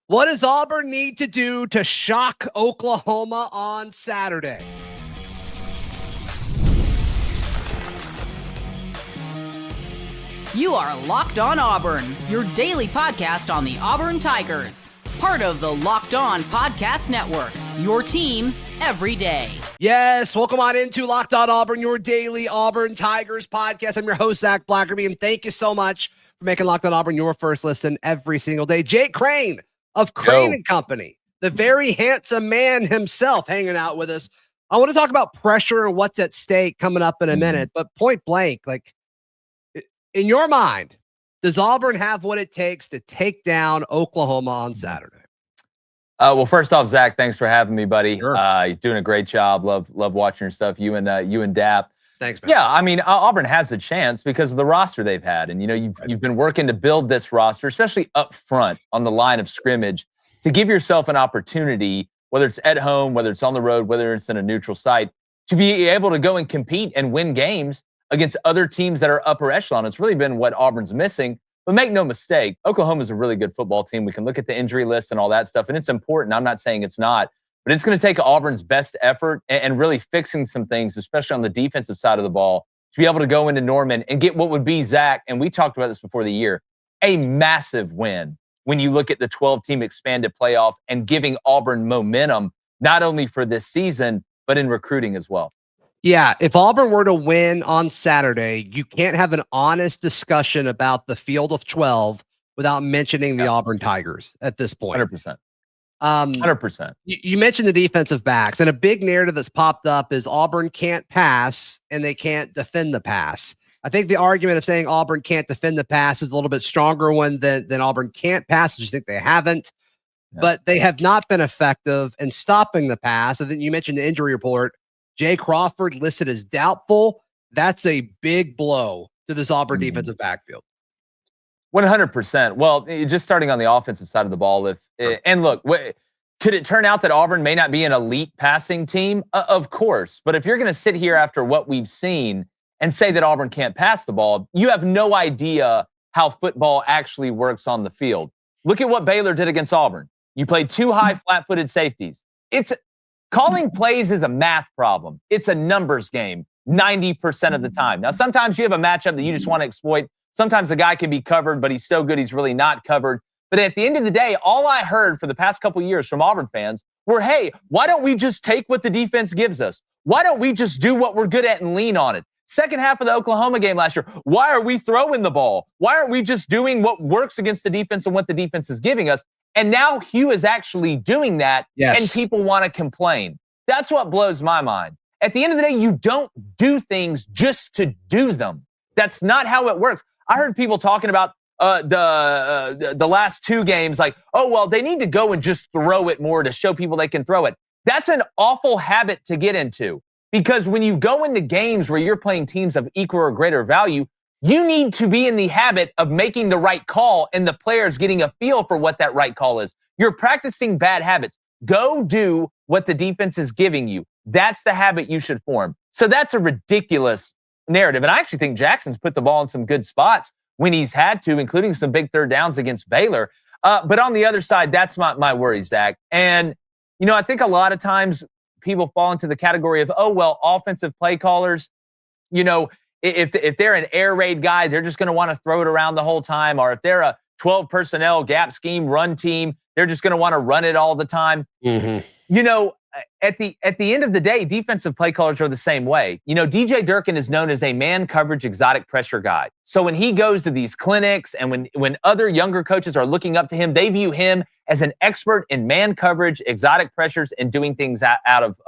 What does Auburn need to do to shock Oklahoma on Saturday? You are Locked On Auburn, your daily podcast on the Auburn Tigers. Part of the Locked On Podcast Network, your team every day. Yes, welcome on into Locked On Auburn, your daily Auburn Tigers podcast. I'm your host, Zac Blackerby, and thank you so much for making Locked On Auburn your first listen every single day. Jake Crain of Crain and Company, the very handsome man himself, hanging out with us. I want to talk about pressure and what's at stake coming up in a minute, but point blank, like, in your mind, does Auburn have what it takes to take down Oklahoma on Saturday? Well, first off, Zach, thanks for having me, buddy. Sure. You're doing a great job. Love watching your stuff. You and Dap. Thanks, man. Yeah, I mean, Auburn has a chance because of the roster they've had, and you've been working to build this roster, especially up front on the line of scrimmage, to give yourself an opportunity, whether it's at home, whether it's on the road, whether it's in a neutral site, to be able to go and compete and win games against other teams that are upper echelon. It's really been what Auburn's missing. But make no mistake, Oklahoma's a really good football team. We can look at the injury list and all that stuff, and it's important. I'm not saying it's not, but it's going to take Auburn's best effort and really fixing some things, especially on the defensive side of the ball, to be able to go into Norman and get what would be, Zach, and we talked about this before the year, a massive win when you look at the 12-team expanded playoff and giving Auburn momentum, not only for this season, but in recruiting as well. Yeah, if Auburn were to win on Saturday, you can't have an honest discussion about the field of 12 without mentioning the Auburn Tigers at this point. 100%. 100%. You mentioned the defensive backs, and a big narrative that's popped up is Auburn can't pass and they can't defend the pass. I think the argument of saying Auburn can't defend the pass is a little bit stronger one than Auburn can't pass. I just think they haven't. Yeah. But they have not been effective in stopping the pass. And then you mentioned the injury report. Jay Crawford listed as doubtful. That's a big blow to this Auburn defensive backfield. 100%. Well, just starting on the offensive side of the ball, and look, could it turn out that Auburn may not be an elite passing team? Of course. But if you're going to sit here after what we've seen and say that Auburn can't pass the ball, you have no idea how football actually works on the field. Look at what Baylor did against Auburn. You played two high flat-footed safeties. Calling plays is a math problem. It's a numbers game 90% of the time. Now, sometimes you have a matchup that you just want to exploit. Sometimes a guy can be covered, but he's so good he's really not covered. But at the end of the day, all I heard for the past couple of years from Auburn fans were, hey, why don't we just take what the defense gives us? Why don't we just do what we're good at and lean on it? Second half of the Oklahoma game last year, why are we throwing the ball? Why aren't we just doing what works against the defense and what the defense is giving us? And now Hugh is actually doing that, and people want to complain. That's what blows my mind. At the end of the day, you don't do things just to do them. That's not how it works. I heard people talking about the last two games, like, oh, well, they need to go and just throw it more to show people they can throw it. That's an awful habit to get into, because when you go into games where you're playing teams of equal or greater value, you need to be in the habit of making the right call and the players getting a feel for what that right call is. You're practicing bad habits. Go do what the defense is giving you. That's the habit you should form. So that's a ridiculous narrative. And I actually think Jackson's put the ball in some good spots when he's had to, including some big third downs against Baylor. But on the other side, that's my worry, Zach. And, I think a lot of times people fall into the category of, oh, well, offensive play callers, if they're an air raid guy, they're just going to want to throw it around the whole time. Or if they're a 12 personnel gap scheme run team, they're just going to want to run it all the time. Mm-hmm. At the end of the day, defensive play callers are the same way. DJ Durkin is known as a man coverage exotic pressure guy. So when he goes to these clinics and when other younger coaches are looking up to him, they view him as an expert in man coverage, exotic pressures, and doing things out of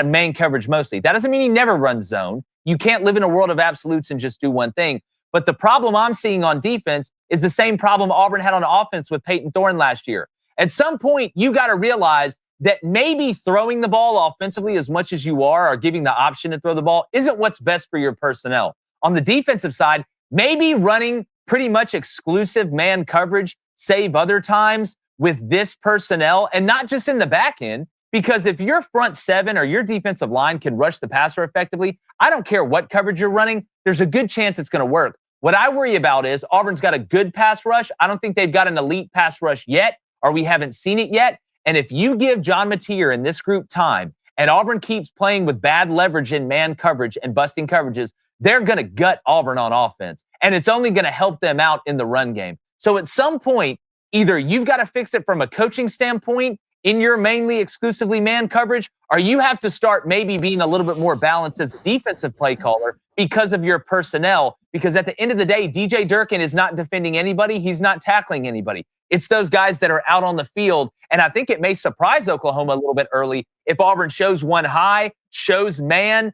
man coverage mostly. That doesn't mean he never runs zone. You can't live in a world of absolutes and just do one thing. But the problem I'm seeing on defense is the same problem Auburn had on offense with Peyton Thorne last year. At some point, you got to realize that maybe throwing the ball offensively as much as you are, or giving the option to throw the ball, isn't what's best for your personnel. On the defensive side, maybe running pretty much exclusive man coverage, save other times with this personnel, and not just in the back end. Because if your front seven or your defensive line can rush the passer effectively, I don't care what coverage you're running, there's a good chance it's going to work. What I worry about is Auburn's got a good pass rush. I don't think they've got an elite pass rush yet. or we haven't seen it yet. And if you give John Mateer and this group time, and Auburn keeps playing with bad leverage in man coverage and busting coverages, they're going to gut Auburn on offense. And it's only going to help them out in the run game. So at some point, either you've got to fix it from a coaching standpoint in your mainly exclusively man coverage, or you have to start maybe being a little bit more balanced as a defensive play caller because of your personnel. Because at the end of the day, DJ Durkin is not defending anybody. He's not tackling anybody. It's those guys that are out on the field. And I think it may surprise Oklahoma a little bit early if Auburn shows one high, shows man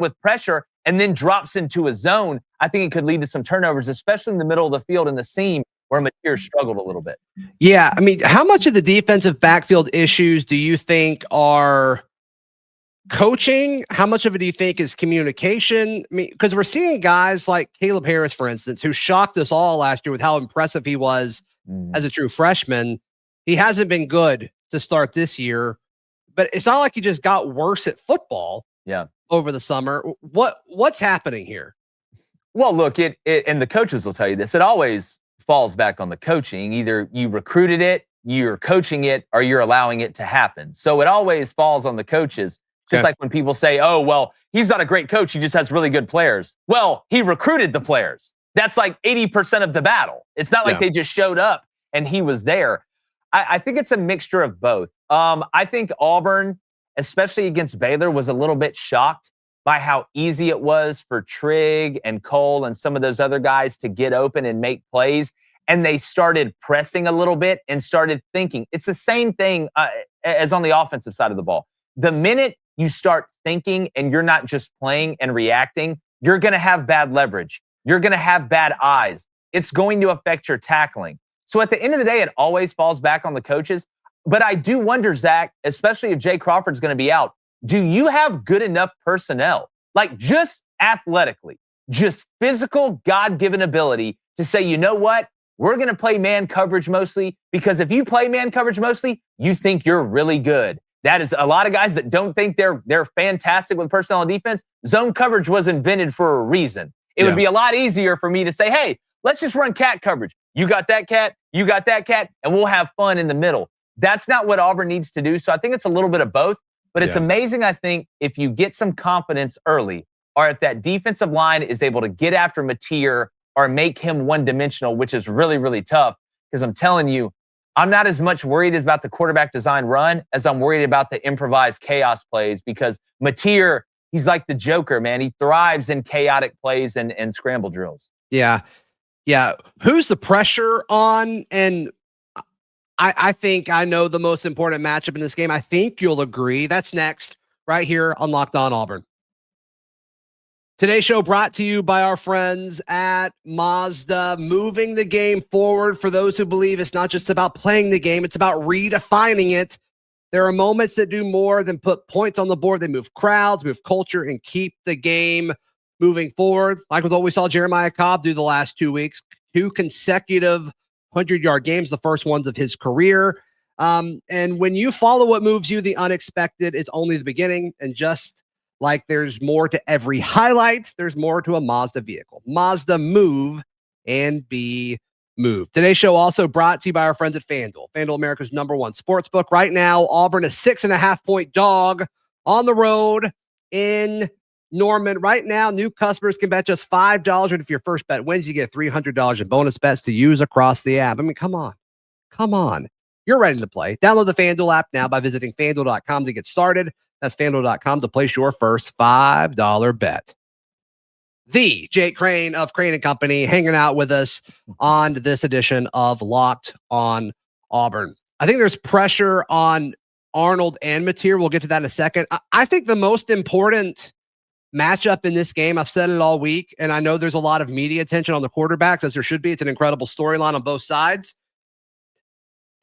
with pressure, and then drops into a zone. I think it could lead to some turnovers, especially in the middle of the field in the seam where Mateer struggled a little bit. Yeah, I mean, how much of the defensive backfield issues do you think are coaching? How much of it do you think is communication? I mean, because we're seeing guys like Caleb Harris, for instance, who shocked us all last year with how impressive he was as a true freshman. He hasn't been good to start this year, but it's not like he just got worse at football over the summer. What's happening here? Well, look, it and the coaches will tell you this. It always falls back on the coaching. Either you recruited it, you're coaching it, or you're allowing it to happen. So it always falls on the coaches. Just like when people say, oh, well, he's not a great coach. He just has really good players. Well, he recruited the players. That's like 80% of the battle. It's not like they just showed up and he was there. I think it's a mixture of both. I think Auburn, especially against Baylor, was a little bit shocked by how easy it was for Trigg and Cole and some of those other guys to get open and make plays. And they started pressing a little bit and started thinking. It's the same thing as on the offensive side of the ball. The minute you start thinking and you're not just playing and reacting, you're going to have bad leverage. You're going to have bad eyes. It's going to affect your tackling. So at the end of the day, it always falls back on the coaches. But I do wonder, Zach, especially if Jay Crawford's going to be out, do you have good enough personnel, like just athletically, just physical God-given ability to say, you know what, we're going to play man coverage mostly, because if you play man coverage mostly, you think you're really good. That is a lot of guys that don't think they're fantastic with personnel and defense. Zone coverage was invented for a reason. It would be a lot easier for me to say, hey, let's just run cat coverage. You got that cat, you got that cat, and we'll have fun in the middle. That's not what Auburn needs to do. So I think it's a little bit of both. But it's amazing, I think, if you get some confidence early, or if that defensive line is able to get after Mateer or make him one-dimensional, which is really, really tough. Because I'm telling you, I'm not as much worried about the quarterback design run as I'm worried about the improvised chaos plays, because Mateer, he's like the Joker, man. He thrives in chaotic plays and scramble drills. Yeah. Who's the pressure on? And I think I know the most important matchup in this game. I think you'll agree. That's next, right here on Locked On Auburn. Today's show brought to you by our friends at Mazda, moving the game forward for those who believe it's not just about playing the game, it's about redefining it. There are moments that do more than put points on the board. They move crowds, move culture, and keep the game moving forward. Like with what we saw Jeremiah Cobb do the last 2 weeks, 2 consecutive 100-yard games, the first ones of his career. And when you follow what moves you, the unexpected is only the beginning. And just like there's more to every highlight, there's more to a Mazda vehicle. Mazda, move and be moved. Today's show also brought to you by our friends at FanDuel. FanDuel, America's #1 sportsbook. Right now, Auburn, a 6.5-point dog on the road in Norman. Right now, new customers can bet just $5. And if your first bet wins, you get $300 in bonus bets to use across the app. I mean, come on. You're ready to play. Download the FanDuel app now by visiting FanDuel.com to get started. That's FanDuel.com to place your first $5 bet. The Jake Crain of Crain & Company hanging out with us on this edition of Locked on Auburn. I think there's pressure on Arnold and Mateer. We'll get to that in a second. I think the most important matchup in this game, I've said it all week, and I know there's a lot of media attention on the quarterbacks, as there should be. It's an incredible storyline on both sides.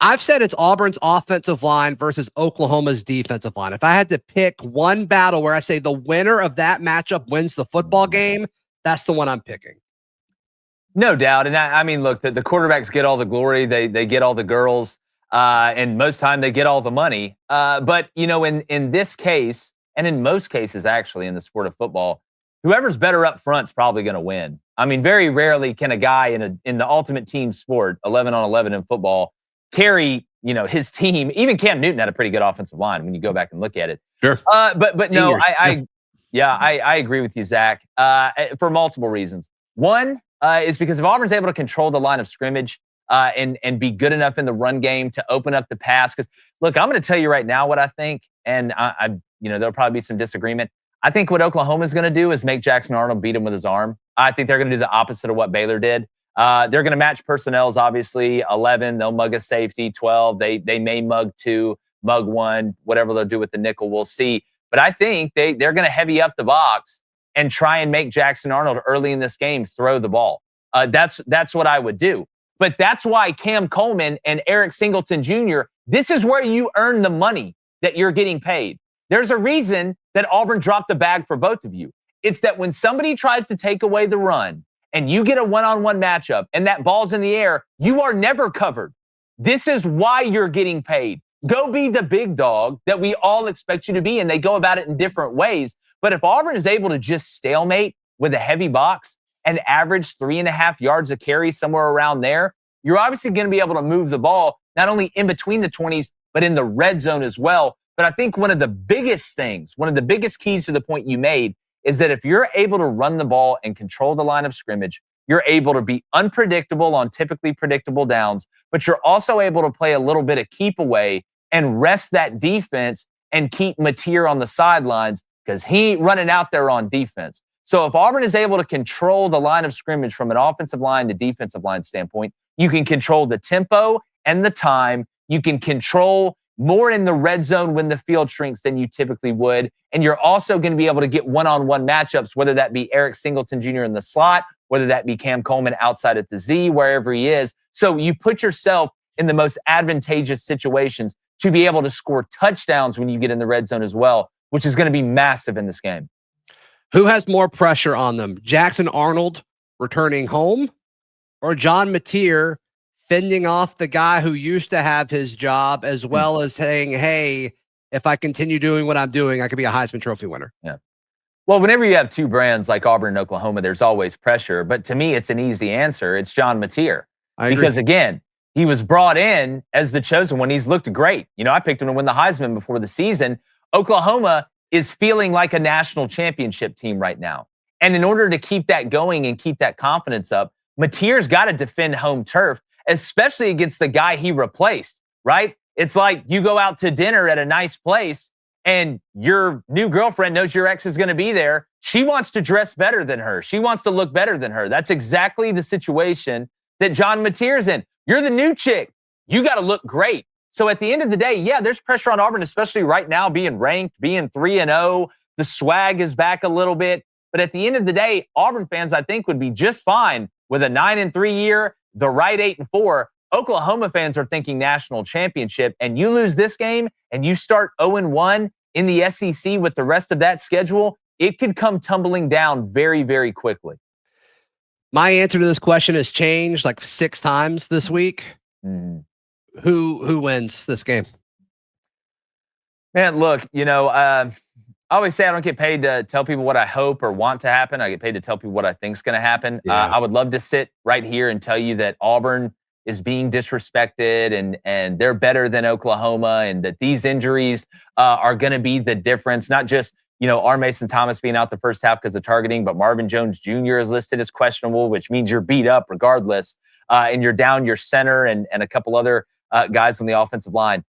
I've said it's Auburn's offensive line versus Oklahoma's defensive line. If I had to pick one battle where I say the winner of that matchup wins the football game, that's the one I'm picking. No doubt. And I mean, look, the quarterbacks get all the glory. They get all the girls. And most time they get all the money. But, you know, in this case, and in most cases, actually, in the sport of football, whoever's better up front is probably going to win. I mean, very rarely can a guy in the ultimate team sport, 11 on 11 in football, carry, his team. Even Cam Newton had a pretty good offensive line when you go back and look at it. Sure. But no, I agree with you, Zach, for multiple reasons. One is because if Auburn's able to control the line of scrimmage and be good enough in the run game to open up the pass. Because look, I'm going to tell you right now what I think, and there'll probably be some disagreement. I think what Oklahoma's going to do is make Jackson Arnold beat him with his arm. I think they're going to do the opposite of what Baylor did. They're going to match personnels, obviously. 11, they'll mug a safety. 12, they may mug 2, mug 1, whatever they'll do with the nickel, we'll see. But I think they're going to heavy up the box and try and make Jackson Arnold early in this game throw the ball. That's what I would do. But that's why Cam Coleman and Eric Singleton Jr., this is where you earn the money that you're getting paid. There's a reason that Auburn dropped the bag for both of you. It's that when somebody tries to take away the run and you get a one-on-one matchup and that ball's in the air, you are never covered. This is why you're getting paid. Go be the big dog that we all expect you to be, and they go about it in different ways. But if Auburn is able to just stalemate with a heavy box and average 3.5 yards a carry, somewhere around there, you're obviously going to be able to move the ball, not only in between the 20s, but in the red zone as well. But I think one of the biggest keys to the point you made is that if you're able to run the ball and control the line of scrimmage, you're able to be unpredictable on typically predictable downs, but you're also able to play a little bit of keep away and rest that defense and keep Mateer on the sidelines because he ain't running out there on defense. So if Auburn is able to control the line of scrimmage from an offensive line to defensive line standpoint, you can control the tempo and the time. You can control more in the red zone when the field shrinks than you typically would. And you're also going to be able to get one-on-one matchups, whether that be Eric Singleton Jr. in the slot, whether that be Cam Coleman outside at the Z, wherever he is. So you put yourself in the most advantageous situations to be able to score touchdowns when you get in the red zone as well, which is going to be massive in this game. Who has more pressure on them? Jackson Arnold returning home or John Mateer fending off the guy who used to have his job, as well as saying, hey, if I continue doing what I'm doing, I could be a Heisman Trophy winner? Yeah. Well, whenever you have two brands like Auburn and Oklahoma, there's always pressure. But to me, it's an easy answer. It's John Mateer. Because again, he was brought in as the chosen one. He's looked great. I picked him to win the Heisman before the season. Oklahoma is feeling like a national championship team right now. And in order to keep that going and keep that confidence up, Mateer's got to defend home turf, especially against the guy he replaced, right? It's like you go out to dinner at a nice place and your new girlfriend knows your ex is going to be there. She wants to dress better than her. She wants to look better than her. That's exactly the situation that John Mateer's in. You're the new chick. You got to look great. So at the end of the day, yeah, there's pressure on Auburn, especially right now being ranked, being 3-0. The swag is back a little bit. But at the end of the day, Auburn fans, I think, would be just fine with a 9-3 year, the right 8-4. Oklahoma fans are thinking national championship, and you lose this game and you start 0-1 in the SEC with the rest of that schedule, it could come tumbling down very, very quickly. My answer to this question has changed like 6 times this week. Mm-hmm. Who wins this game? Man, look, I always say I don't get paid to tell people what I hope or want to happen. I get paid to tell people what I think is going to happen. Yeah. I would love to sit right here and tell you that Auburn is being disrespected and they're better than Oklahoma and that these injuries are going to be the difference. Not just, R. Mason Thomas being out the first half because of targeting, but Marvin Jones Jr. is listed as questionable, which means you're beat up regardless. And you're down your center and a couple other guys on the offensive line.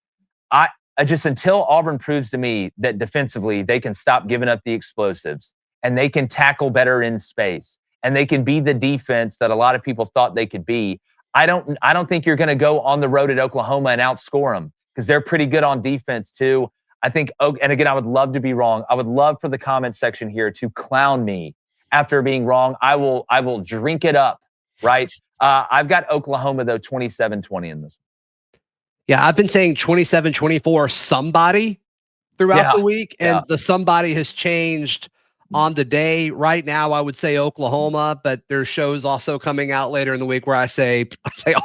I just, until Auburn proves to me that defensively they can stop giving up the explosives and they can tackle better in space and they can be the defense that a lot of people thought they could be, I don't think you're going to go on the road at Oklahoma and outscore them because they're pretty good on defense too. I think, and again, I would love to be wrong. I would love for the comment section here to clown me after being wrong. I will drink it up, right? I've got Oklahoma, though, 27-20 in this one. Yeah, I've been saying 27-24 somebody throughout the week, and the somebody has changed on the day. Right now, I would say Oklahoma, but there's shows also coming out later in the week where I say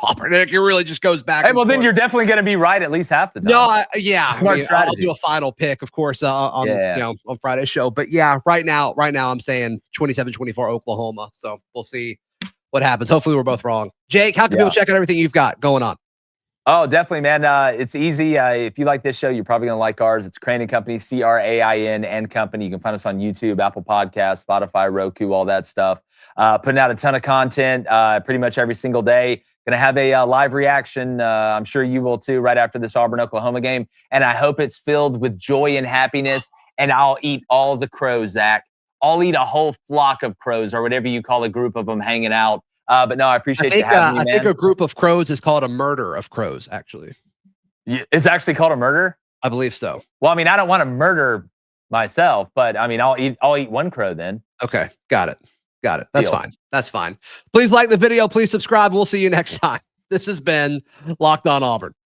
Auburn. It really just goes back. Hey, well, then you're definitely going to be right at least half the time. No, Smart strategy. I'll do a final pick, of course, on Friday's show. But yeah, right now, I'm saying 27-24 Oklahoma. So we'll see what happens. Hopefully, we're both wrong. Jake, how can people check out everything you've got going on? Oh, definitely, man. It's easy. If you like this show, you're probably going to like ours. It's Crain & Company, Crain and Company. You can find us on YouTube, Apple Podcasts, Spotify, Roku, all that stuff. Putting out a ton of content pretty much every single day. Going to have a live reaction. I'm sure you will too, right after this Auburn-Oklahoma game. And I hope it's filled with joy and happiness. And I'll eat all the crows, Zach. I'll eat a whole flock of crows or whatever you call a group of them hanging out. But no, I appreciate you having me, man. I think a group of crows is called a murder of crows, actually. It's actually called a murder? I believe so. Well, I mean, I don't want to murder myself, but I mean, I'll eat one crow then. Okay, got it. That's fine. That's fine. Please like the video. Please subscribe. We'll see you next time. This has been Locked On Auburn.